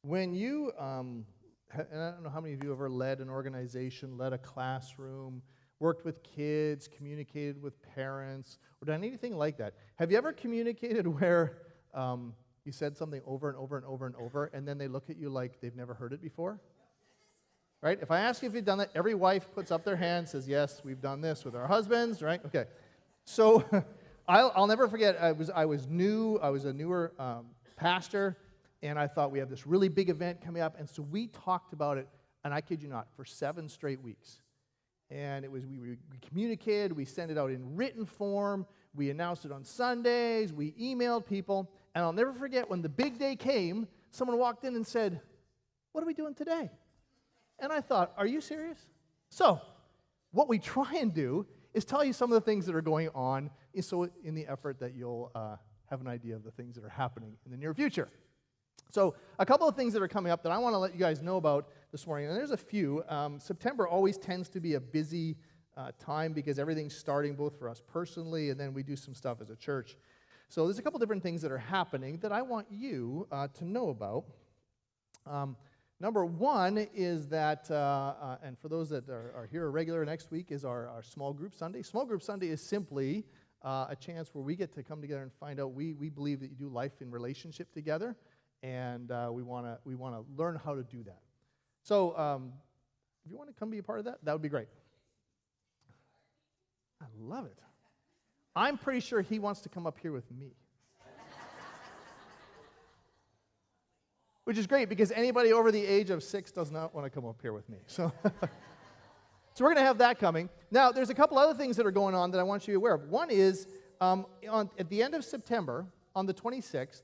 When you, and I don't know how many of you have ever led an organization, led a classroom, worked with kids, communicated with parents, or done anything like that. Have you ever communicated where you said something over and over and over and over, and then they look at you like they've never heard it before? Right? If I ask you if you've done that, every wife puts up their hand, says, yes, we've done this with our husbands, right? Okay. So I'll never forget, I was a newer pastor, and I thought we have this really big event coming up, and so we talked about it, and I kid you not, for 7 straight weeks. And it was, we communicated, we sent it out in written form, we announced it on Sundays, we emailed people, and I'll never forget when the big day came, someone walked in and said, what are we doing today? And I thought, are you serious? So, what we try and do is tell you some of the things that are going on, so in the effort that you'll have an idea of the things that are happening in the near future. So, a couple of things that are coming up that I want to let you guys know about this morning, and there's a few. September always tends to be a busy time because everything's starting both for us personally, and then we do some stuff as a church. So, there's a couple different things that are happening that I want you to know about. Number one is that, and for those that are here regular, next week is our Small Group Sunday. Small Group Sunday is simply a chance where we get to come together and find out, we believe that you do life in relationship together, and we want to learn how to do that. So if you want to come be a part of that, that would be great. I love it. I'm pretty sure he wants to come up here with me. Which is great because anybody over the age of 6 does not want to come up here with me. So, so we're going to have that coming. Now, there's a couple other things that are going on that I want you to be aware of. One is, at the end of September, on the 26th,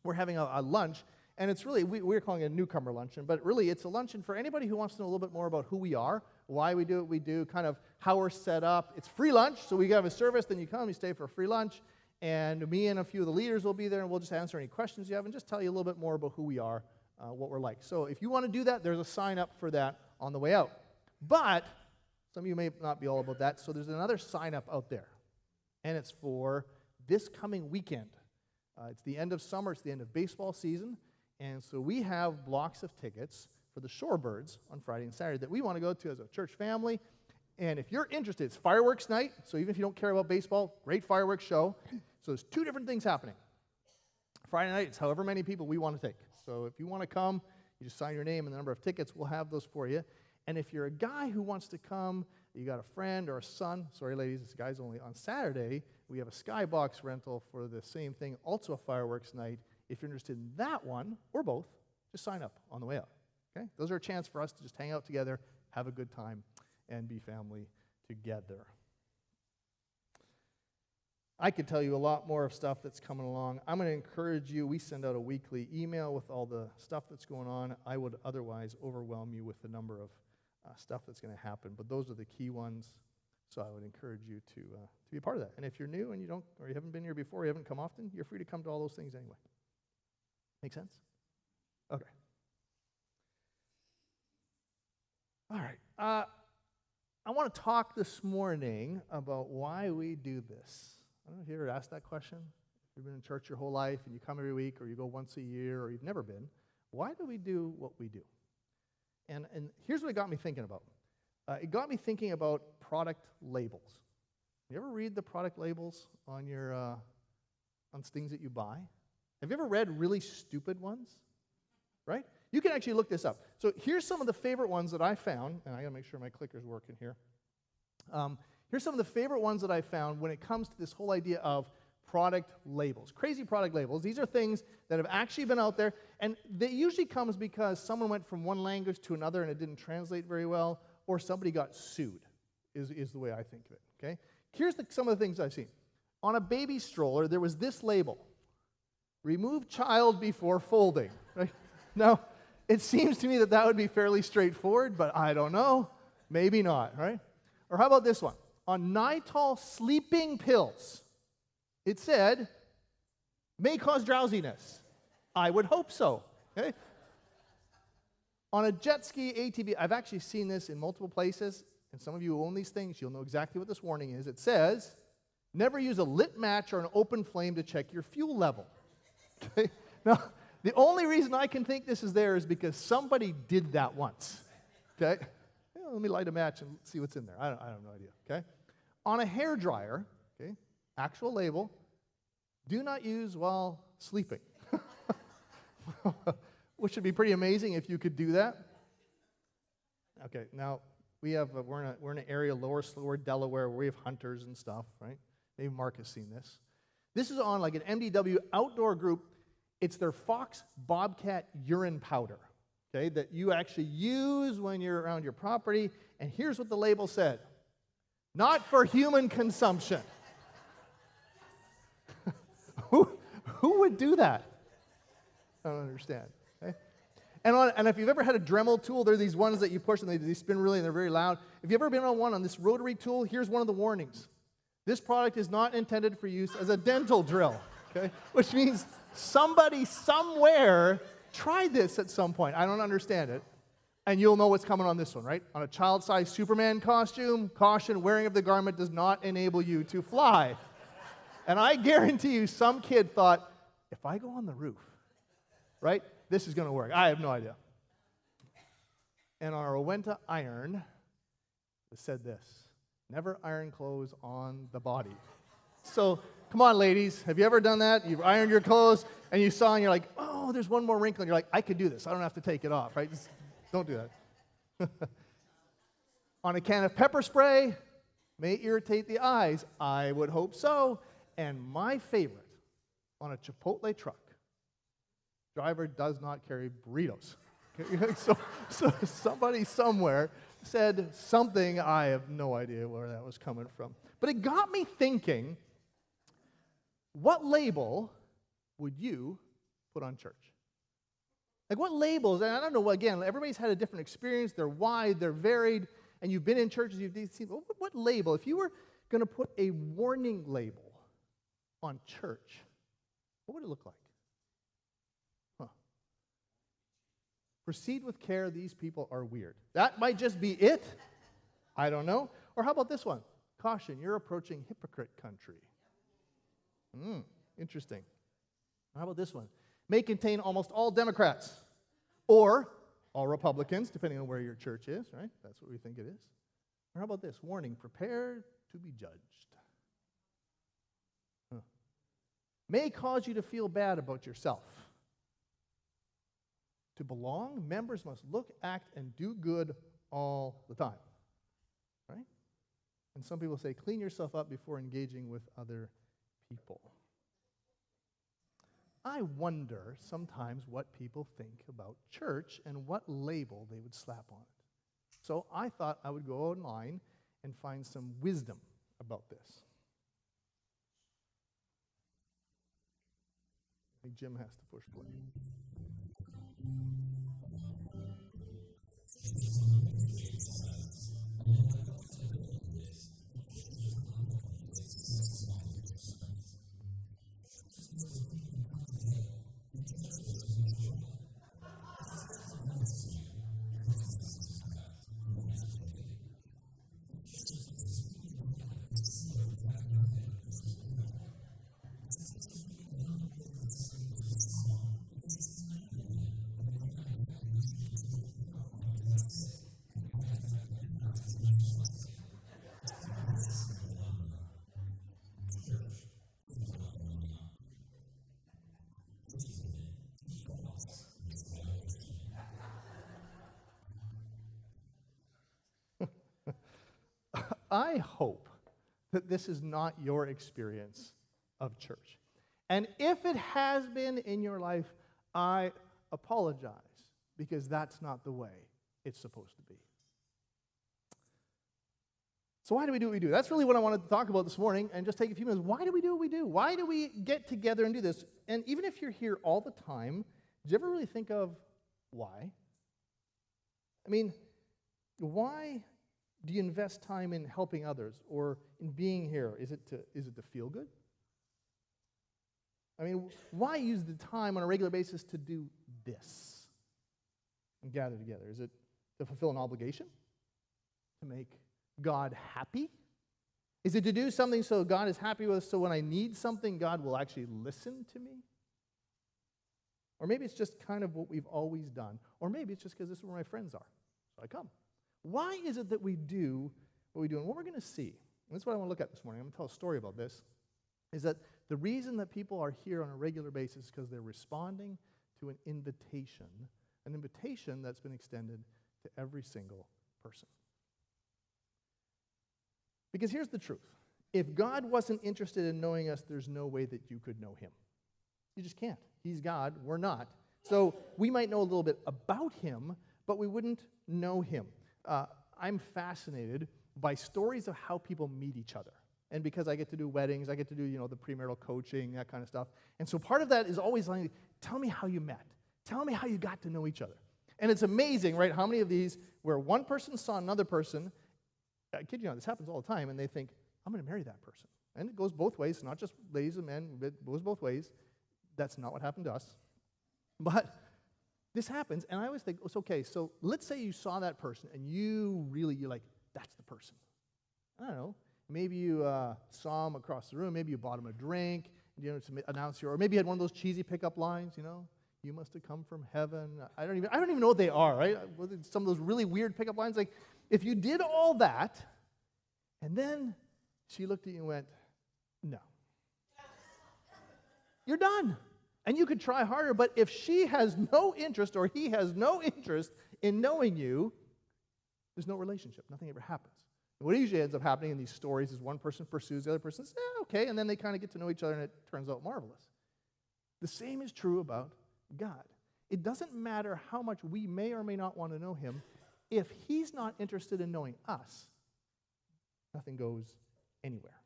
we're having a lunch, and it's really, we're calling it a newcomer luncheon, but really it's a luncheon for anybody who wants to know a little bit more about who we are, why we do what we do, kind of how we're set up. It's free lunch, so we have a service, then you come, you stay for a free lunch. And me and a few of the leaders will be there, and we'll just answer any questions you have and just tell you a little bit more about who we are, what we're like. So if you want to do that, there's a sign up for that on the way out. But some of you may not be all about that, so there's another sign up out there, and it's for this coming weekend. It's the end of summer, it's the end of baseball season, and so we have blocks of tickets for the Shorebirds on Friday and Saturday that we want to go to as a church family. And if you're interested, it's fireworks night, so even if you don't care about baseball, great fireworks show. So there's 2 different things happening. Friday night, it's however many people we want to take. So if you want to come, you just sign your name and the number of tickets, we'll have those for you. And if you're a guy who wants to come, you got a friend or a son, sorry ladies, this guy's only on Saturday, we have a skybox rental for the same thing, also a fireworks night. If you're interested in that one, or both, just sign up on the way out. Okay? Those are a chance for us to just hang out together, have a good time, and be family together. I could tell you a lot more of stuff that's coming along. I'm going to encourage you. We send out a weekly email with all the stuff that's going on. I would otherwise overwhelm you with the number of stuff that's going to happen, but those are the key ones. So I would encourage you to be a part of that. And if you're new and you haven't been here before, you haven't come often, you're free to come to all those things anyway. Make sense? Okay. All right. I want to talk this morning about why we do this. I don't know if you ever asked that question. If you've been in church your whole life and you come every week or you go once a year or you've never been, why do we do what we do? And here's what it got me thinking about. It got me thinking about product labels. You ever read the product labels on your on things that you buy? Have you ever read really stupid ones? Right? You can actually look this up. So here's some of the favorite ones that I found, and I got to make sure my clicker's working here. Here's some of the favorite ones that I found when it comes to this whole idea of product labels. Crazy product labels. These are things that have actually been out there, and that usually comes because someone went from one language to another and it didn't translate very well, or somebody got sued, is the way I think of it. Okay? Here's some of the things I've seen. On a baby stroller, there was this label: remove child before folding. Right? Now, it seems to me that would be fairly straightforward, but I don't know. Maybe not, right? Or how about this one? On Nytol sleeping pills, it said, may cause drowsiness. I would hope so. Okay? On a jet ski ATV, I've actually seen this in multiple places, and some of you who own these things, you'll know exactly what this warning is. It says, never use a lit match or an open flame to check your fuel level. Okay? Now, The only reason I can think this is there is because somebody did that once. Okay? Well, let me light a match and see what's in there. I have no idea. Okay? On a hairdryer, okay, actual label, do not use while sleeping. Which would be pretty amazing if you could do that. Okay, now we're in an area, lower Delaware, where we have hunters and stuff, right? Maybe Mark has seen this. This is on like an MDW outdoor group. It's their fox bobcat urine powder, okay, that you actually use when you're around your property. And here's what the label said: not for human consumption. Who would do that? I don't understand. Okay? And if you've ever had a Dremel tool, they're these ones that you push and they spin really and they're very loud. If you've ever been on one on this rotary tool, here's one of the warnings. This product is not intended for use as a dental drill, okay? Which means somebody somewhere tried this at some point. I don't understand it. And you'll know what's coming on this one, right? On a child-sized Superman costume, caution, wearing of the garment does not enable you to fly. And I guarantee you some kid thought, if I go on the roof, right, this is going to work. I have no idea. And our Owenta iron said this: never iron clothes on the body. So, come on, ladies. Have you ever done that? You've ironed your clothes, and you saw, and you're like, oh, there's one more wrinkle. And you're like, I could do this. I don't have to take it off, right? Just don't do that. On a can of pepper spray, may irritate the eyes. I would hope so. And my favorite, on a Chipotle truck, driver does not carry burritos. Okay? So somebody somewhere said something, I have no idea where that was coming from. But it got me thinking, what label would you put on church? Like what labels, and I don't know, again, everybody's had a different experience, they're wide, they're varied, and you've been in churches, you've seen, what label, if you were going to put a warning label on church, what would it look like? Proceed with care, these people are weird. That might just be it. I don't know. Or how about this one? Caution, you're approaching hypocrite country. Interesting. How about this one? May contain almost all Democrats or all Republicans, depending on where your church is, right? That's what we think it is. Or how about this? Warning, prepare to be judged. May cause you to feel bad about yourself. To belong, members must look, act, and do good all the time. Right? And some people say, clean yourself up before engaging with other people. I wonder sometimes what people think about church and what label they would slap on it. So I thought I would go online and find some wisdom about this. I think Jim has to push play. I hope that this is not your experience of church. And if it has been in your life, I apologize, because that's not the way it's supposed to be. So why do we do what we do? That's really what I wanted to talk about this morning, and just take a few minutes. Why do we do what we do? Why do we get together and do this? And even if you're here all the time, did you ever really think of why? I mean, why do you invest time in helping others or in being here? Is it to feel good? I mean, why use the time on a regular basis to do this and gather together? Is it to fulfill an obligation? To make God happy? Is it to do something so God is happy with us, so when I need something, God will actually listen to me? Or maybe it's just kind of what we've always done. Or maybe it's just because this is where my friends are. So I come. Why is it that we do what we do? And what we're going to see, and that's what I want to look at this morning, I'm going to tell a story about this, is that the reason that people are here on a regular basis is because they're responding to an invitation that's been extended to every single person. Because here's the truth. If God wasn't interested in knowing us, there's no way that you could know him. You just can't. He's God, we're not. So we might know a little bit about him, but we wouldn't know him. I'm fascinated by stories of how people meet each other. And because I get to do weddings, I get to do, the premarital coaching, that kind of stuff. And so part of that is always like, tell me how you met. Tell me how you got to know each other. And it's amazing, right, how many of these where one person saw another person, I kid you not, this happens all the time, and they think, I'm going to marry that person. And it goes both ways, not just ladies and men, it goes both ways. That's not what happened to us. But this happens, and I always think, it's okay, so let's say you saw that person, and you're like, that's the person. I don't know. Maybe you saw him across the room. Maybe you bought him a drink, to announce or maybe you had one of those cheesy pickup lines, you must have come from heaven. I don't even know what they are, right? Some of those really weird pickup lines. Like, if you did all that, and then she looked at you and went, no. You're done. And you could try harder, but if she has no interest or he has no interest in knowing you, there's no relationship. Nothing ever happens. And what usually ends up happening in these stories is one person pursues the other person, says, okay, and then they kind of get to know each other, and it turns out marvelous. The same is true about God. It doesn't matter how much we may or may not want to know him. If he's not interested in knowing us, nothing goes anywhere.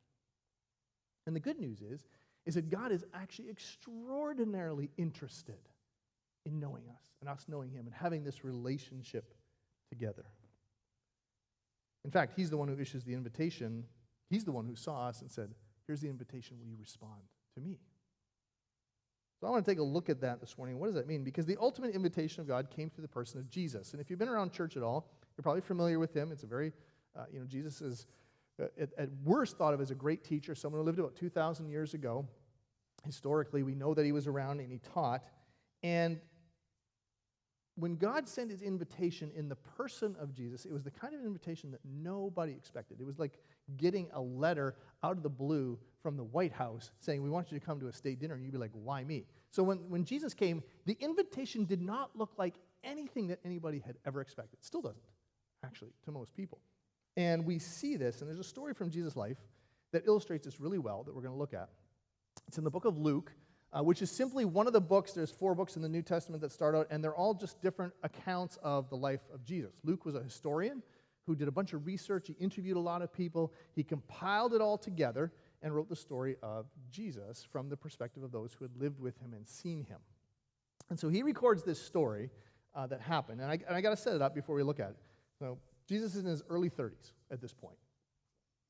And the good news is that God is actually extraordinarily interested in knowing us and us knowing him and having this relationship together. In fact, he's the one who issues the invitation. He's the one who saw us and said, here's the invitation, will you respond to me? So I want to take a look at that this morning. What does that mean? Because the ultimate invitation of God came through the person of Jesus. And if you've been around church at all, you're probably familiar with him. It's a very, Jesus is at worst thought of as a great teacher, someone who lived about 2,000 years ago. Historically, we know that he was around and he taught. And when God sent his invitation in the person of Jesus, it was the kind of invitation that nobody expected. It was like getting a letter out of the blue from the White House saying, we want you to come to a state dinner, and you'd be like, why me? So when Jesus came, the invitation did not look like anything that anybody had ever expected. It still doesn't, actually, to most people. And we see this, and there's a story from Jesus' life that illustrates this really well that we're going to look at. It's in the book of Luke, which is simply one of the books. There's 4 books in the New Testament that start out, and they're all just different accounts of the life of Jesus. Luke was a historian who did a bunch of research. He interviewed a lot of people. He compiled it all together and wrote the story of Jesus from the perspective of those who had lived with him and seen him. And so he records this story that happened, and I got to set it up before we look at it. So Jesus is in his early 30s at this point.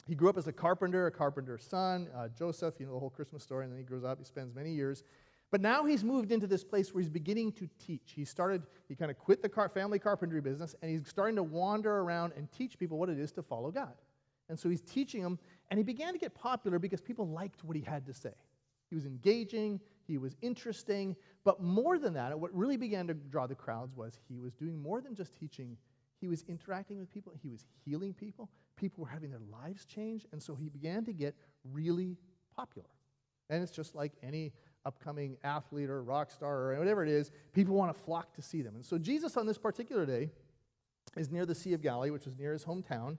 He grew up as a carpenter's son, Joseph, the whole Christmas story, and then he grows up, he spends many years. But now he's moved into this place where he's beginning to teach. He kind of quit the family carpentry business, and he's starting to wander around and teach people what it is to follow God. And so he's teaching them, and he began to get popular because people liked what he had to say. He was engaging, he was interesting, but more than that, what really began to draw the crowds was he was doing more than just teaching. He was interacting with people, he was healing people. People were having their lives changed, and so he began to get really popular. And it's just like any upcoming athlete or rock star or whatever it is, people want to flock to see them. And so Jesus on this particular day is near the Sea of Galilee, which is near his hometown,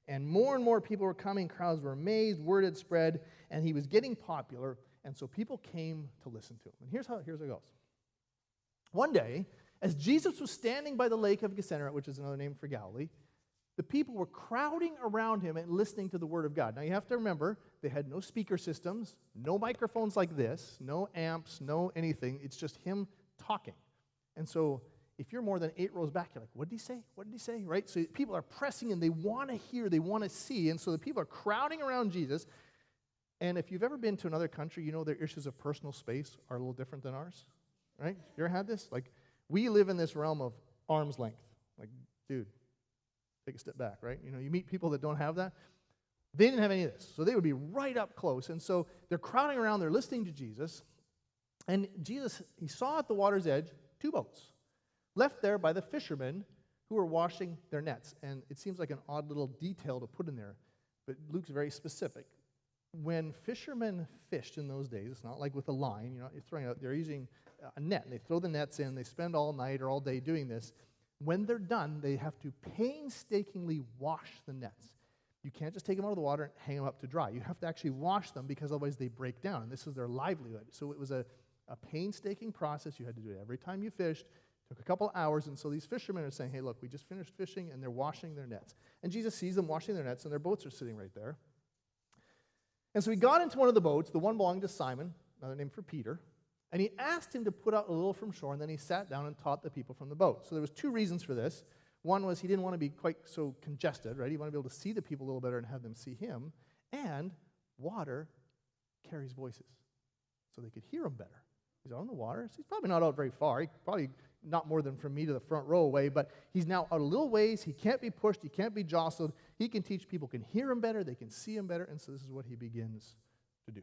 and more people were coming, crowds were amazed, word had spread, and he was getting popular, and so people came to listen to him. And here's how it goes. One day, as Jesus was standing by the lake of Gennesaret, which is another name for Galilee, the people were crowding around him and listening to the word of God. Now you have to remember, they had no speaker systems, no microphones like this, no amps, no anything. It's just him talking. And so if you're more than 8 rows back, you're like, what did he say? What did he say? Right? So people are pressing in. They want to hear. They want to see. And so the people are crowding around Jesus. And if you've ever been to another country, you know their issues of personal space are a little different than ours. Right? You ever had this? Like, we live in this realm of arm's length. Like, dude, take a step back, right? You meet people that don't have that. They didn't have any of this. So they would be right up close. And so they're crowding around. They're listening to Jesus. And Jesus, he saw at the water's edge 2 boats, left there by the fishermen who were washing their nets. And it seems like an odd little detail to put in there, but Luke's very specific. When fishermen fished in those days, it's not like with a line, you're throwing out, they're using a net, and they throw the nets in, they spend all night or all day doing this. When they're done, they have to painstakingly wash the nets. You can't just take them out of the water and hang them up to dry. You have to actually wash them because otherwise they break down, and this is their livelihood. So it was a painstaking process. You had to do it every time you fished. It took a couple hours, and so these fishermen are saying, hey, look, we just finished fishing, and they're washing their nets. And Jesus sees them washing their nets, and their boats are sitting right there. And so he got into one of the boats, the one belonging to Simon, another name for Peter, and he asked him to put out a little from shore, and then he sat down and taught the people from the boat. So there was 2 reasons for this. One was he didn't want to be quite so congested, right? He wanted to be able to see the people a little better and have them see him. And water carries voices, so they could hear him better. He's out on the water, so he's probably not out very far. He probably not more than from me to the front row away, but he's now out a little ways. He can't be pushed. He can't be jostled. He can teach people can hear him better. They can see him better, and so this is what he begins to do.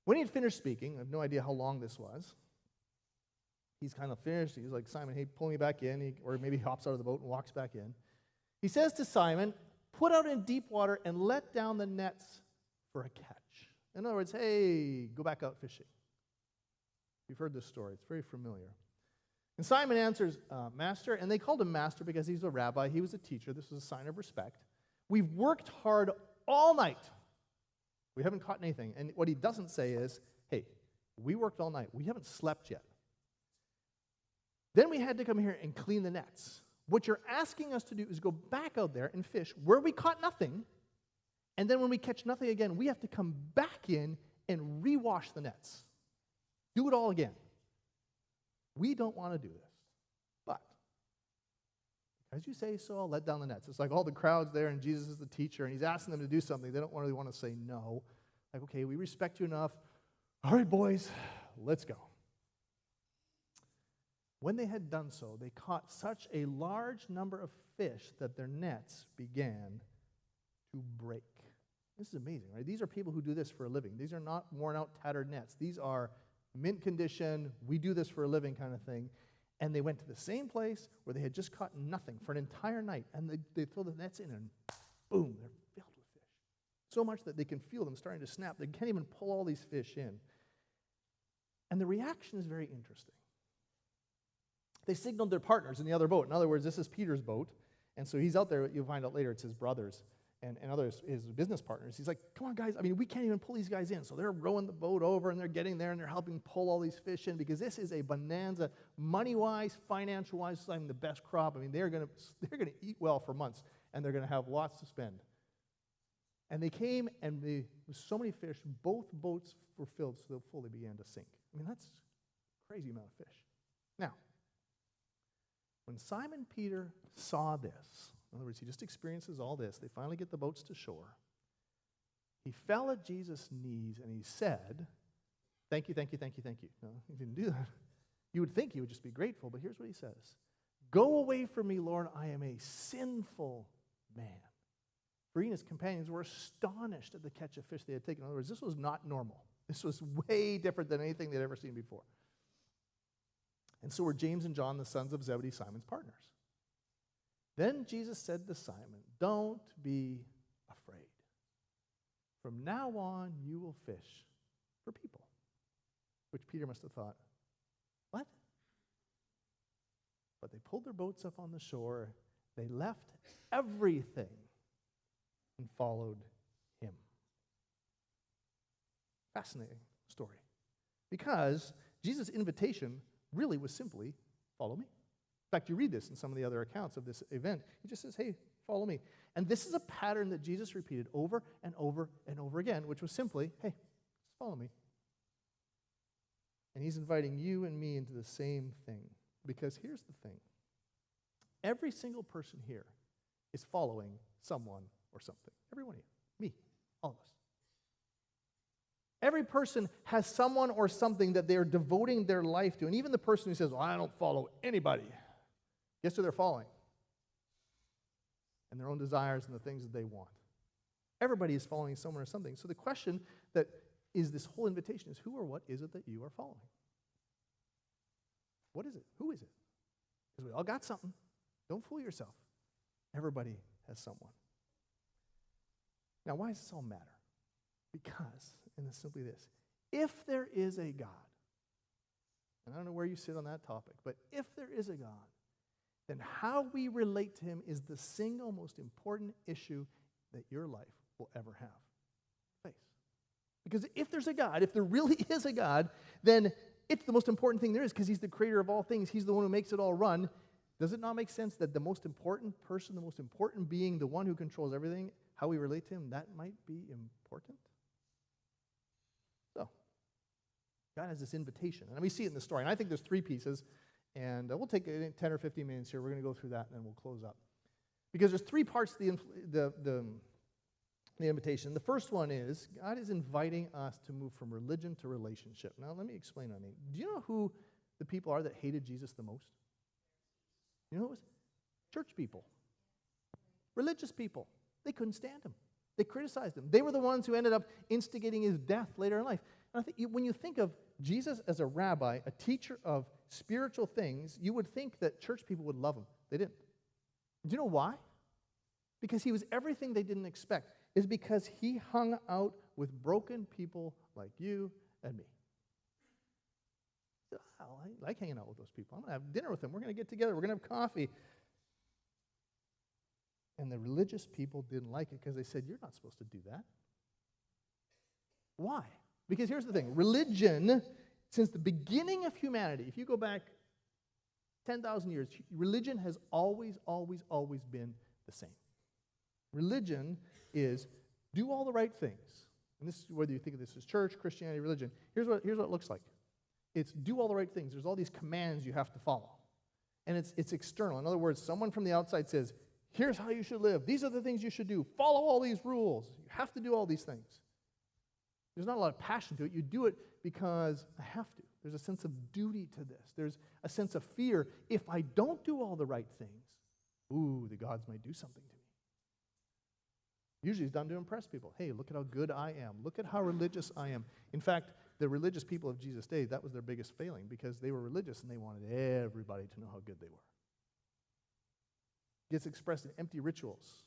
When he had finished speaking, I have no idea how long this was. He's kind of finished. He's like, Simon, hey, pull me back in. Or maybe he hops out of the boat and walks back in. He says to Simon, put out in deep water and let down the nets for a catch. In other words, hey, go back out fishing. You've heard this story. It's very familiar. And Simon answers, Master, and they called him Master because he's a rabbi. He was a teacher. This was a sign of respect. We've worked hard all night. We haven't caught anything. And what he doesn't say is, hey, we worked all night. We haven't slept yet. Then we had to come here and clean the nets. What you're asking us to do is go back out there and fish where we caught nothing, and then when we catch nothing again, we have to come back in and rewash the nets. Do it all again. We don't want to do this, but as you say so, I'll let down the nets. It's like all the crowds there, and Jesus is the teacher, and he's asking them to do something. They don't really want to say no. Like, okay, we respect you enough. All right, boys, let's go. When they had done so, they caught such a large number of fish that their nets began to break. This is amazing, right? These are people who do this for a living. These are not worn-out, tattered nets. These are mint condition, we do this for a living kind of thing. And they went to the same place where they had just caught nothing for an entire night, and they throw the nets in, and boom, they're filled with fish. So much that they can feel them starting to snap. They can't even pull all these fish in. And the reaction is very interesting. They signaled their partners in the other boat. In other words, this is Peter's boat, and so he's out there. You'll find out later it's his brothers and others, his business partners. He's like, come on, guys. I mean, we can't even pull these guys in. So they're rowing the boat over, and they're getting there, and they're helping pull all these fish in because this is a bonanza, money-wise, financial-wise. It's like the best crop. I mean, they're gonna eat well for months, and they're going to have lots to spend. And they came, and with so many fish, both boats were filled so full they began to sink. I mean, that's a crazy amount of fish. Now, when Simon Peter saw this, in other words, he just experiences all this, they finally get the boats to shore. He fell at Jesus' knees and he said, thank you, thank you, thank you, thank you. No, he didn't do that. You would think he would just be grateful, but here's what he says. Go away from me, Lord, I am a sinful man. For he and his companions were astonished at the catch of fish they had taken. In other words, this was not normal. This was way different than anything they'd ever seen before. And so were James and John, the sons of Zebedee, Simon's partners. Then Jesus said to Simon, don't be afraid. From now on, you will fish for people. Which Peter must have thought, what? But they pulled their boats up on the shore. They left everything and followed him. Fascinating story. Because Jesus' invitation really was simply, follow me. In fact, you read this in some of the other accounts of this event. He just says, hey, follow me. And this is a pattern that Jesus repeated over and over and over again, which was simply, hey, just follow me. And he's inviting you and me into the same thing. Because here's the thing. Every single person here is following someone or something. Every one of you. Me. All of us. Every person has someone or something that they're devoting their life to. And even the person who says, well, I don't follow anybody. Guess who they're following? And their own desires and the things that they want. Everybody is following someone or something. So the question that is this whole invitation is who or what is it that you are following? What is it? Who is it? Because we all got something. Don't fool yourself. Everybody has someone. Now, why does this all matter? Because, and it's simply this, if there is a God, and I don't know where you sit on that topic, but if there is a God, then how we relate to him is the single most important issue that your life will ever have. Face. Because if there's a God, if there really is a God, then it's the most important thing there is because he's the creator of all things. He's the one who makes it all run. Does it not make sense that the most important person, the most important being, the one who controls everything, how we relate to him, that might be important? So, God has this invitation. And we see it in the story. And I think there's three pieces. And we'll take 10 or 15 minutes here. We're going to go through that, and then we'll close up. Because there's three parts to the invitation. The first one is God is inviting us to move from religion to relationship. Now, let me explain what I mean. Do you know who the people are that hated Jesus the most? You know who it was? Church people. Religious people. They couldn't stand him. They criticized him. They were the ones who ended up instigating his death later in life. And I think when you think of Jesus as a rabbi, a teacher of spiritual things, you would think that church people would love him. They didn't. Do you know why? Because he was everything they didn't expect. It's because he hung out with broken people like you and me. I like hanging out with those people. I'm going to have dinner with them. We're going to get together. We're going to have coffee. And the religious people didn't like it because they said, you're not supposed to do that. Why? Because here's the thing. Religion, since the beginning of humanity, if you go back 10,000 years, religion has always, always, always been the same. Religion is do all the right things. And this is whether you think of this as church, Christianity, religion. Here's what it looks like. It's do all the right things. There's all these commands you have to follow. And it's external. In other words, someone from the outside says, here's how you should live. These are the things you should do. Follow all these rules. You have to do all these things. There's not a lot of passion to it. You do it because I have to. There's a sense of duty to this. There's a sense of fear. If I don't do all the right things, the gods might do something to me. Usually it's done to impress people. Hey, look at how good I am. Look at how religious I am. In fact, the religious people of Jesus' day, that was their biggest failing because they were religious and they wanted everybody to know how good they were. It gets expressed in empty rituals.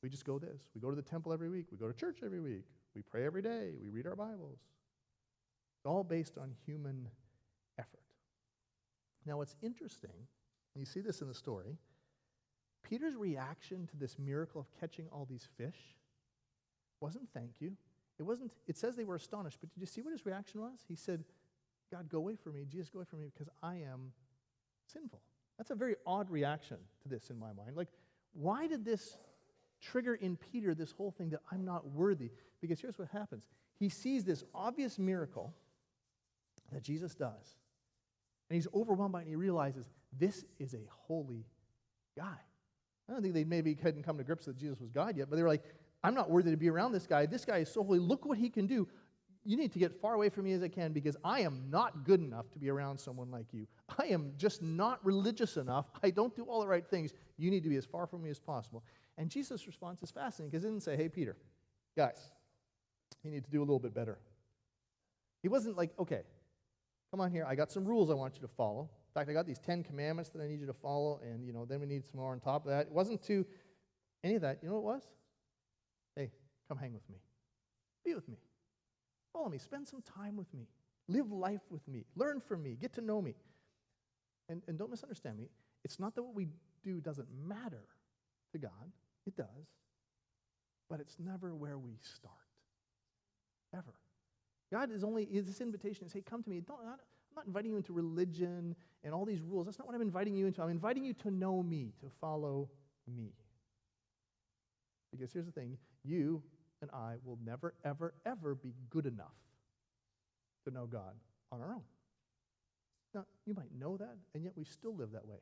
We just go this. We go to the temple every week. We go to church every week. We pray every day. We read our Bibles. It's all based on human effort. Now, what's interesting, and you see this in the story, Peter's reaction to this miracle of catching all these fish wasn't thank you. It says they were astonished, but did you see what his reaction was? He said, God, go away from me. Jesus, go away from me because I am sinful. That's a very odd reaction to this in my mind. Like, why did this trigger in Peter this whole thing that I'm not worthy? Because here's what happens. He sees this obvious miracle that Jesus does, and he's overwhelmed by it, and he realizes this is a holy guy. I don't think they maybe hadn't come to grips that Jesus was God yet, but they were like, I'm not worthy to be around this guy. This guy is so holy. Look what he can do. You need to get far away from me as I can because I am not good enough to be around someone like you. I am just not religious enough. I don't do all the right things. You need to be as far from me as possible. And Jesus' response is fascinating because he didn't say, hey, Peter, guys, you need to do a little bit better. He wasn't like, okay, come on here. I got some rules I want you to follow. In fact, I got these 10 commandments that I need you to follow, and, then we need some more on top of that. It wasn't to any of that. You know what it was? Hey, come hang with me. Be with me. Follow me. Spend some time with me. Live life with me. Learn from me. Get to know me. And don't misunderstand me. It's not that what we do doesn't matter to God. It does. But it's never where we start. Ever. God is this invitation is, hey, come to me. I'm not inviting you into religion and all these rules. That's not what I'm inviting you into. I'm inviting you to know me, to follow me. Because here's the thing. You and I will never, ever, ever be good enough to know God on our own. Now, you might know that, and yet we still live that way.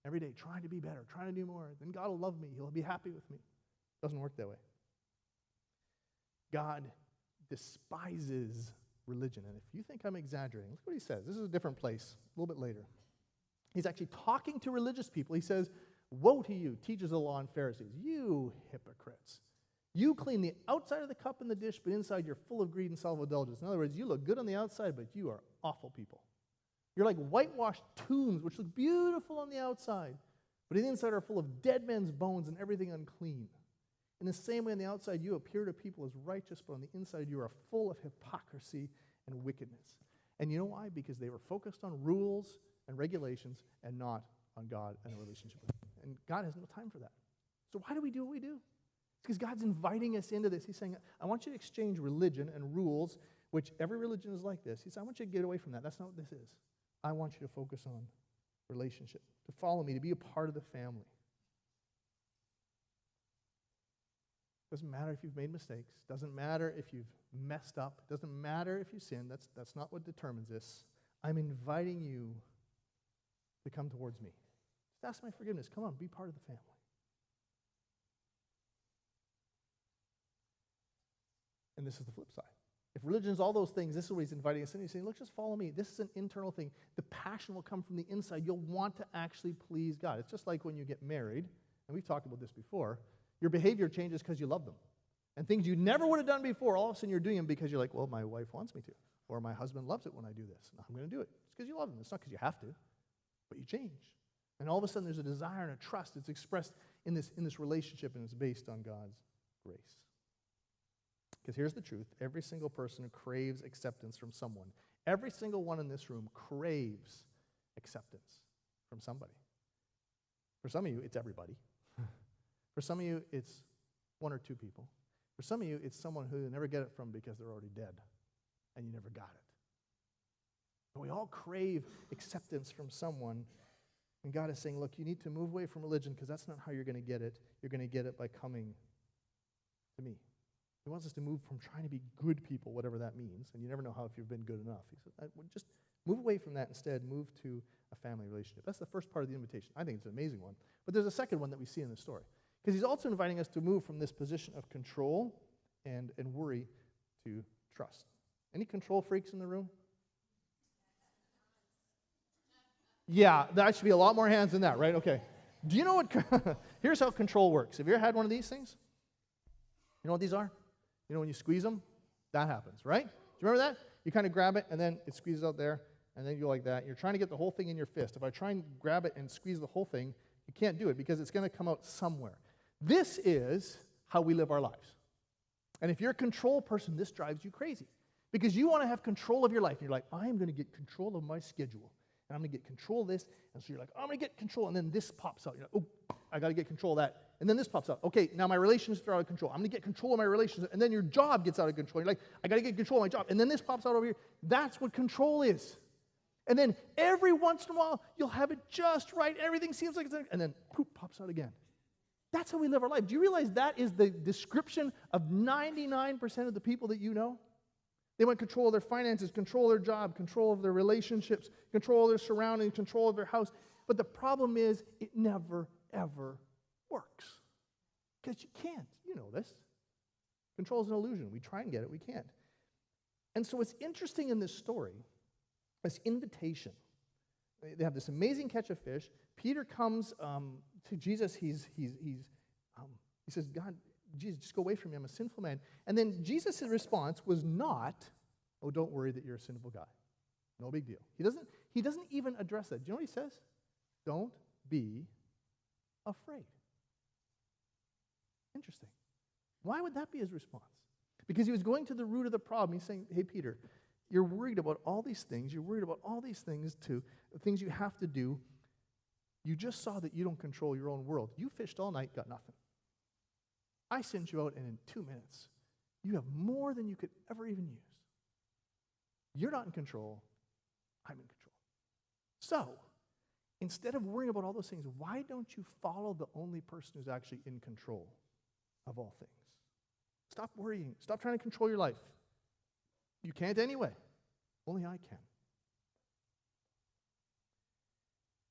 Every day, trying to be better, trying to do more. Then God will love me. He'll be happy with me. It doesn't work that way. God despises religion. And if you think I'm exaggerating, look what he says. This is a different place, a little bit later. He's actually talking to religious people. He says, woe to you, teachers of the law and Pharisees, you hypocrites. You clean the outside of the cup and the dish, but inside you're full of greed and self-indulgence. In other words, you look good on the outside, but you are awful people. You're like whitewashed tombs, which look beautiful on the outside, but in the inside are full of dead men's bones and everything unclean. In the same way, on the outside, you appear to people as righteous, but on the inside, you are full of hypocrisy and wickedness. And you know why? Because they were focused on rules and regulations and not on God and a relationship with Him. And God has no time for that. So why do we do what we do? It's because God's inviting us into this. He's saying, I want you to exchange religion and rules, which every religion is like this. He said, I want you to get away from that. That's not what this is. I want you to focus on relationship, to follow me, to be a part of the family. Doesn't matter if you've made mistakes. Doesn't matter if you've messed up. Doesn't matter if you sin. That's not what determines this. I'm inviting you to come towards me. Just ask my forgiveness. Come on, be part of the family. And this is the flip side. If religion is all those things, this is what he's inviting us in. He's saying, look, just follow me. This is an internal thing. The passion will come from the inside. You'll want to actually please God. It's just like when you get married, and we've talked about this before, your behavior changes because you love them. And things you never would have done before, all of a sudden you're doing them because you're like, well, my wife wants me to. Or my husband loves it when I do this. And I'm going to do it. It's because you love them. It's not because you have to. But you change. And all of a sudden there's a desire and a trust. It's expressed in this relationship, and it's based on God's grace. Because here's the truth. Every single person craves acceptance from someone. Every single one in this room craves acceptance from somebody. For some of you, it's everybody. For some of you, it's one or two people. For some of you, it's someone who you never get it from because they're already dead, and you never got it. But we all crave acceptance from someone, and God is saying, look, you need to move away from religion because that's not how you're going to get it. You're going to get it by coming to me. He wants us to move from trying to be good people, whatever that means, and you never know how if you've been good enough. He said, just move away from that instead. Move to a family relationship. That's the first part of the invitation. I think it's an amazing one. But there's a second one that we see in the story. Because he's also inviting us to move from this position of control and worry to trust. Any control freaks in the room? Yeah, that should be a lot more hands than that, right? Okay. Do you know what? Here's how control works. Have you ever had one of these things? You know what these are? You know when you squeeze them? That happens, right? Do you remember that? You kind of grab it, and then it squeezes out there, and then you go like that. You're trying to get the whole thing in your fist. If I try and grab it and squeeze the whole thing, you can't do it because it's going to come out somewhere. This is how we live our lives. And if you're a control person, this drives you crazy. Because you want to have control of your life. And you're like, I am going to get control of my schedule. And I'm going to get control of this. And so you're like, I'm going to get control. And then this pops out. You're like, oh, I got to get control of that. And then this pops out. Okay, now my relationships are out of control. I'm going to get control of my relationships. And then your job gets out of control. You're like, I got to get control of my job. And then this pops out over here. That's what control is. And then every once in a while, you'll have it just right. Everything seems like it's, and then poop pops out again. That's how we live our life. Do you realize that is the description of 99% of the people that you know? They want control of their finances, control of their job, control of their relationships, control of their surroundings, control of their house. But the problem is it never, ever works. Because you can't. You know this. Control is an illusion. We try and get it. We can't. And so what's interesting in this story, this invitation, they have this amazing catch of fish. Peter comes to Jesus. He says, God, Jesus, just go away from me. I'm a sinful man. And then Jesus' response was not, oh, don't worry that you're a sinful guy. No big deal. He doesn't even address that. Do you know what he says? Don't be afraid. Interesting. Why would that be his response? Because he was going to the root of the problem. He's saying, hey, Peter, you're worried about all these things. You're worried about all these things things you have to do. You just saw that you don't control your own world. You fished all night, got nothing. I sent you out, and in 2 minutes, you have more than you could ever even use. You're not in control. I'm in control. So, instead of worrying about all those things, why don't you follow the only person who's actually in control of all things? Stop worrying. Stop trying to control your life. You can't anyway. Only I can.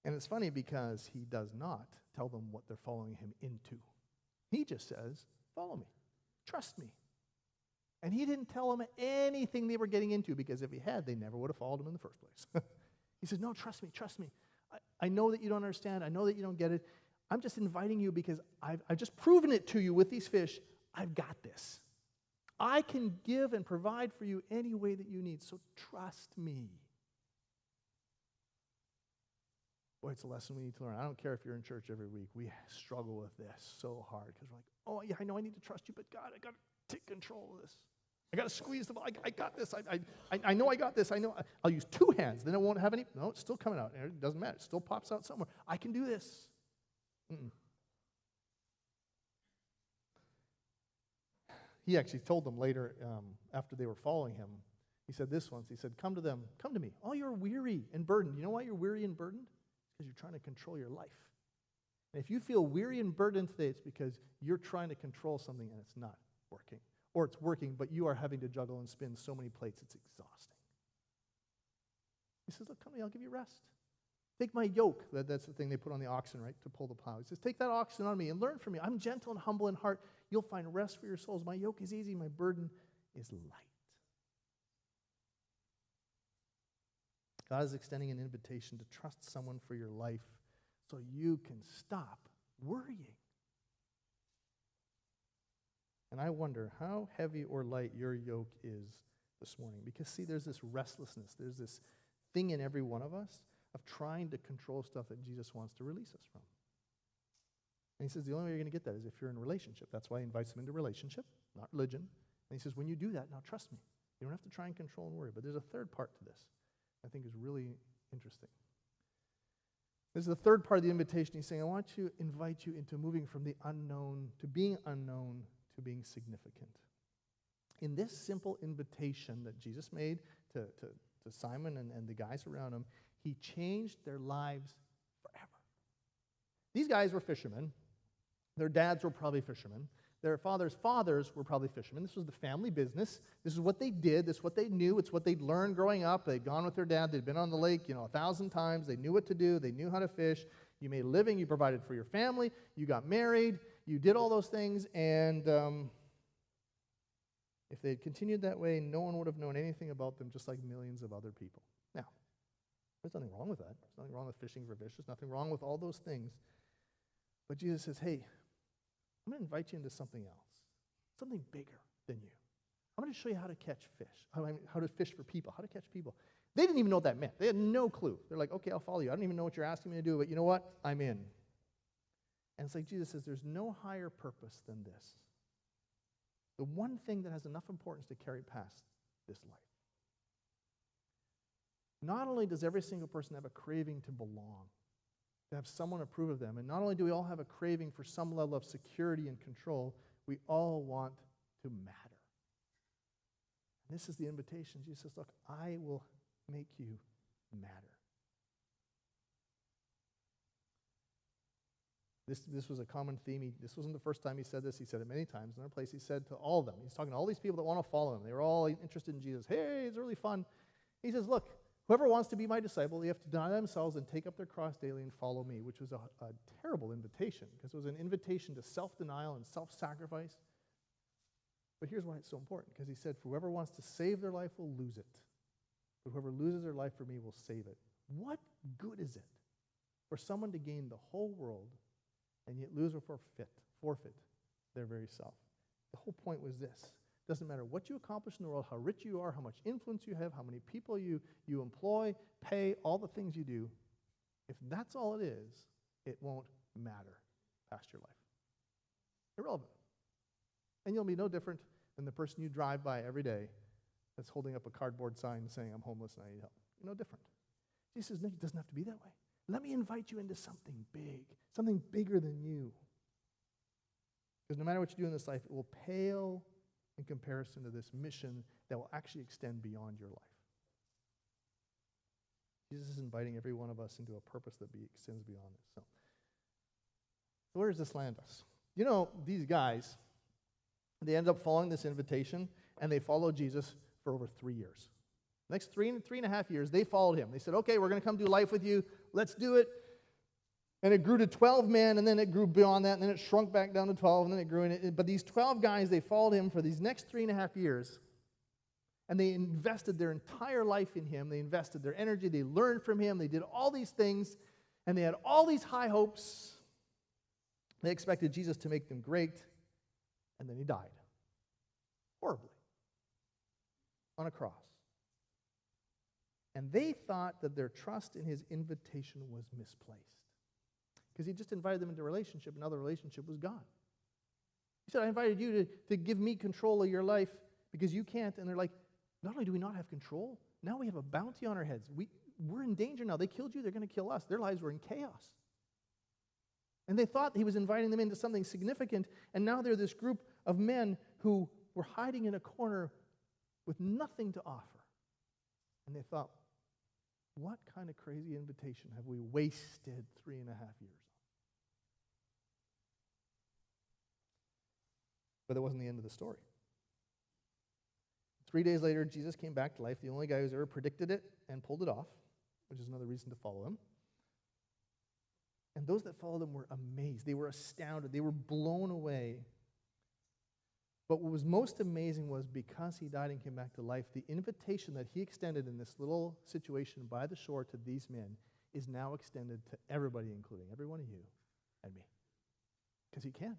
And it's funny because he does not tell them what they're following him into. He just says, follow me. Trust me. And he didn't tell them anything they were getting into, because if he had, they never would have followed him in the first place. He says, no, trust me, trust me. I know that you don't understand. I know that you don't get it. I'm just inviting you because I've just proven it to you with these fish. I've got this. I can give and provide for you any way that you need, so trust me. Boy, it's a lesson we need to learn. I don't care if you're in church every week. We struggle with this so hard because we're like, oh, yeah, I know I need to trust you, but God, I got to take control of this. I got to squeeze the ball. I got this. I know I got this. I know. I'll use two hands. Then it won't have any. No, it's still coming out. It doesn't matter. It still pops out somewhere. I can do this. He actually told them later, after they were following him, he said this once. He said, come to them. Come to me. All you're weary and burdened. You know why you're weary and burdened? Because you're trying to control your life. And if you feel weary and burdened today, it's because you're trying to control something and it's not working. Or it's working, but you are having to juggle and spin so many plates, it's exhausting. He says, look, come to me, I'll give you rest. Take my yoke. That's the thing they put on the oxen, right, to pull the plow. He says, take that oxen on me and learn from me. I'm gentle and humble in heart. You'll find rest for your souls. My yoke is easy, my burden is light. God is extending an invitation to trust someone for your life so you can stop worrying. And I wonder how heavy or light your yoke is this morning. Because, see, there's this restlessness. There's this thing in every one of us of trying to control stuff that Jesus wants to release us from. And he says the only way you're going to get that is if you're in a relationship. That's why he invites them into relationship, not religion. And he says, when you do that, now trust me. You don't have to try and control and worry. But there's a third part to this I think is really interesting. This is the third part of the invitation. He's saying, I want to invite you into moving from the unknown to being unknown to being significant. In this simple invitation that Jesus made to Simon and the guys around him, he changed their lives forever. These guys were fishermen. Their dads were probably fishermen. Their fathers' fathers were probably fishermen. This was the family business. This is what they did. This is what they knew. It's what they'd learned growing up. They'd gone with their dad. They'd been on the lake, 1,000 times. They knew what to do. They knew how to fish. You made a living. You provided for your family. You got married. You did all those things. And if they had continued that way, no one would have known anything about them, just like millions of other people. Now, there's nothing wrong with that. There's nothing wrong with fishing for fish. There's nothing wrong with all those things. But Jesus says, hey, I'm going to invite you into something else, something bigger than you. I'm going to show you how to catch fish, how to fish for people, how to catch people. They didn't even know what that meant. They had no clue. They're like, okay, I'll follow you. I don't even know what you're asking me to do, but you know what? I'm in. And it's like Jesus says, there's no higher purpose than this. The one thing that has enough importance to carry past this life. Not only does every single person have a craving to belong, to have someone approve of them, and not only do we all have a craving for some level of security and control, we all want to matter. And this is the invitation. Jesus says, look, I will make you matter. This was a common theme. This wasn't the first time he said this. He said it many times. Another place he said to all of them. He's talking to all these people that want to follow him. They were all interested in Jesus. Hey, it's really fun. He says, look, whoever wants to be my disciple, they have to deny themselves and take up their cross daily and follow me, which was a terrible invitation because it was an invitation to self-denial and self-sacrifice. But here's why it's so important, because he said, for whoever wants to save their life will lose it. But whoever loses their life for me will save it. What good is it for someone to gain the whole world and yet lose or forfeit their very self? The whole point was this. It doesn't matter what you accomplish in the world, how rich you are, how much influence you have, how many people you employ, pay, all the things you do. If that's all it is, it won't matter past your life. Irrelevant. And you'll be no different than the person you drive by every day that's holding up a cardboard sign saying, I'm homeless and I need help. You're no different. Jesus says, no, it doesn't have to be that way. Let me invite you into something big, something bigger than you. Because no matter what you do in this life, it will pale in comparison to this mission that will actually extend beyond your life. Jesus is inviting every one of us into a purpose that extends beyond this. So where does this land us? These guys, they end up following this invitation, and they followed Jesus for over 3 years. Next three and a half years, they followed him. They said, okay, we're going to come do life with you. Let's do it. And it grew to 12 men, and then it grew beyond that, and then it shrunk back down to 12, and then it grew. But these 12 guys, they followed him for these next 3.5 years, and they invested their entire life in him. They invested their energy. They learned from him. They did all these things, and they had all these high hopes. They expected Jesus to make them great, And then he died. Horribly. On a cross. And they thought that their trust in his invitation was misplaced. Because he just invited them into a relationship, and now the relationship was gone. He said, I invited you to give me control of your life because you can't. And they're like, not only do we not have control, now we have a bounty on our heads. We're in danger now. They killed you, they're going to kill us. Their lives were in chaos. And they thought he was inviting them into something significant, and now they're this group of men who were hiding in a corner with nothing to offer. And they thought, what kind of crazy invitation have we wasted 3.5 years on? But that wasn't the end of the story. 3 days later, Jesus came back to life, the only guy who's ever predicted it and pulled it off, which is another reason to follow him. And those that followed him were amazed. They were astounded. They were blown away. But what was most amazing was because he died and came back to life, the invitation that he extended in this little situation by the shore to these men is now extended to everybody, including every one of you and me. Because he can.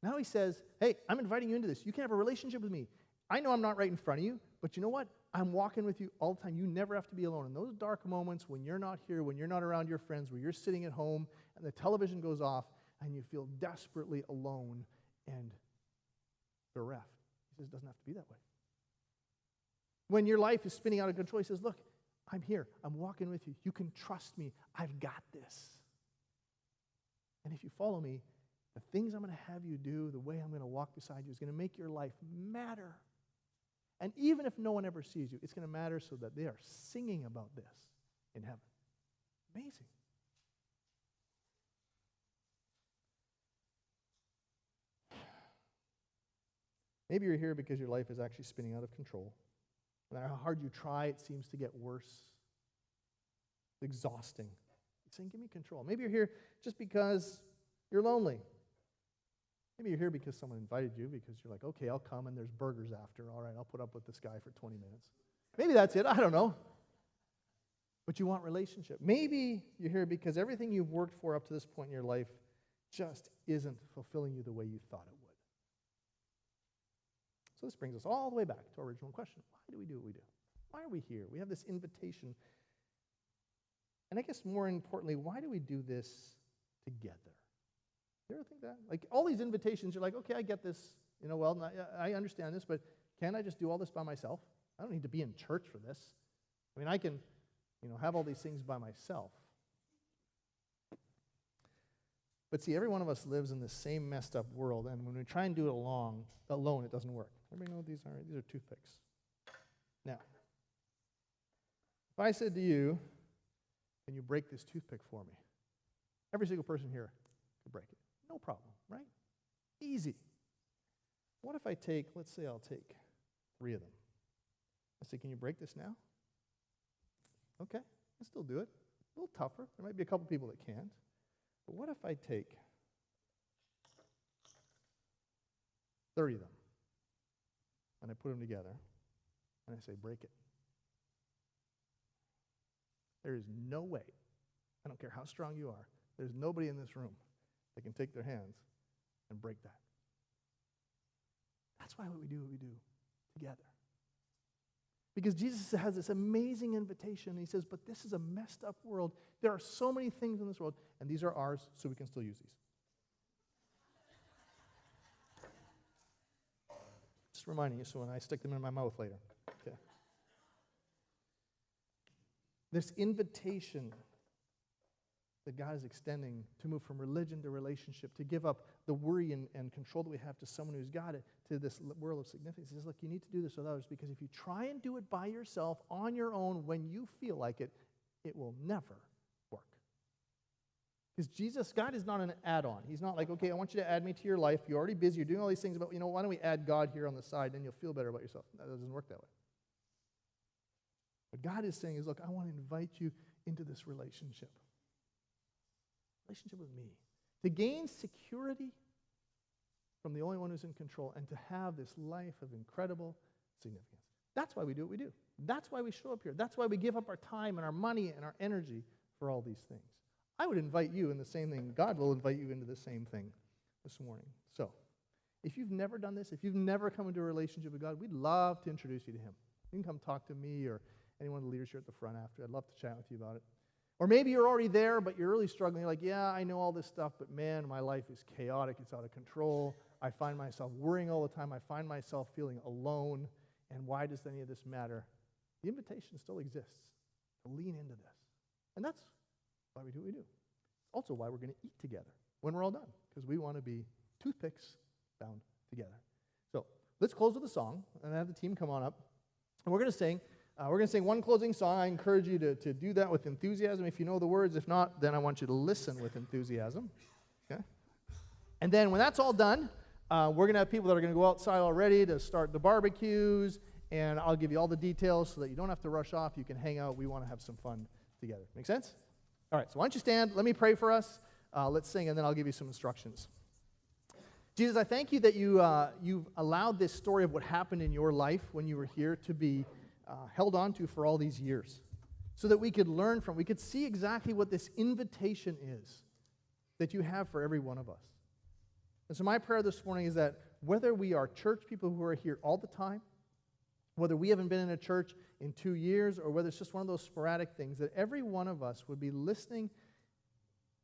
Now he says, hey, I'm inviting you into this. You can have a relationship with me. I know I'm not right in front of you, but you know what? I'm walking with you all the time. You never have to be alone. In those dark moments when you're not here, when you're not around your friends, where you're sitting at home and the television goes off and you feel desperately alone and bereft. He says it doesn't have to be that way. When your life is spinning out of control, he says, look, I'm here. I'm walking with you. You can trust me. I've got this. And if you follow me, the things I'm going to have you do, the way I'm going to walk beside you is going to make your life matter. And even if no one ever sees you, it's going to matter so that they are singing about this in heaven. Amazing. Maybe you're here because your life is actually spinning out of control. No matter how hard you try, it seems to get worse. It's exhausting. He's saying, give me control. Maybe you're here just because you're lonely. Maybe you're here because someone invited you because you're like, okay, I'll come and there's burgers after. All right, I'll put up with this guy for 20 minutes. Maybe that's it. I don't know. But you want relationship. Maybe you're here because everything you've worked for up to this point in your life just isn't fulfilling you the way you thought it would. So this brings us all the way back to our original question. Why do we do what we do? Why are we here? We have this invitation. And I guess more importantly, why do we do this together? You ever think that? Like all these invitations, you're like, okay, I get this. You know, well, I understand this, but can't I just do all this by myself? I don't need to be in church for this. I mean, I can, have all these things by myself. But see, every one of us lives in the same messed up world, and when we try and do it alone, it doesn't work. Everybody know what these are? These are toothpicks. Now, if I said to you, can you break this toothpick for me? Every single person here could break it. No problem, right? Easy. What if let's say I'll take 3 of them. I say, can you break this now? Okay, I'll still do it. A little tougher. There might be a couple people that can't. But what if I take 30 of them and I put them together and I say, break it? There is no way, I don't care how strong you are, there's nobody in this room that can take their hands and break that. That's why we do what we do together. Because Jesus has this amazing invitation. And he says, but this is a messed up world. There are so many things in this world, and these are ours, so we can still use these. Just reminding you so when I stick them in my mouth later. Okay. This invitation that God is extending to move from religion to relationship, to give up the worry and control that we have to someone who's got it, to this world of significance. He says, look, you need to do this with others, because if you try and do it by yourself, on your own, when you feel like it, it will never work. Because God is not an add-on. He's not like, okay, I want you to add me to your life. You're already busy. You're doing all these things, but why don't we add God here on the side, and you'll feel better about yourself. That doesn't work that way. What God is saying is, look, I want to invite you into this relationship. Relationship with me. To gain security from the only one who's in control, and to have this life of incredible significance. That's why we do what we do. That's why we show up here. That's why we give up our time and our money and our energy for all these things. I would invite you in the same thing. God will invite you into the same thing this morning. So, If you've never done this, if you've never come into a relationship with God, we'd love to introduce you to Him. You can come talk to me or anyone of the leaders here at the front after. I'd love to chat with you about it. Or maybe you're already there, but you're really struggling. You're like, yeah, I know all this stuff, but man, my life is chaotic. It's out of control. I find myself worrying all the time. I find myself feeling alone. And why does any of this matter? The invitation still exists to lean into this. And that's why we do what we do. Also why we're going to eat together when we're all done, because we want to be toothpicks bound together. So let's close with a song, and have the team come on up. And we're going to sing. One closing song. I encourage you to do that with enthusiasm if you know the words. If not, then I want you to listen with enthusiasm. Okay? And then when that's all done, we're going to have people that are going to go outside already to start the barbecues, and I'll give you all the details so that you don't have to rush off. You can hang out. We want to have some fun together. Make sense? All right, so why don't you stand? Let me pray for us. Let's sing, and then I'll give you some instructions. Jesus, I thank you that you've allowed this story of what happened in your life when you were here to be held on to for all these years, so that we could learn from, we could see exactly what this invitation is that you have for every one of us. And so my prayer this morning is that whether we are church people who are here all the time, whether we haven't been in a church in 2 years, or whether it's just one of those sporadic things, that every one of us would be listening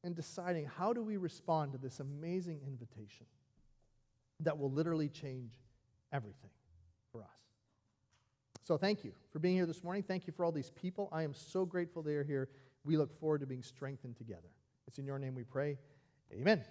and deciding, how do we respond to this amazing invitation that will literally change everything for us. So thank you for being here this morning. Thank you for all these people. I am so grateful they are here. We look forward to being strengthened together. It's in your name we pray. Amen.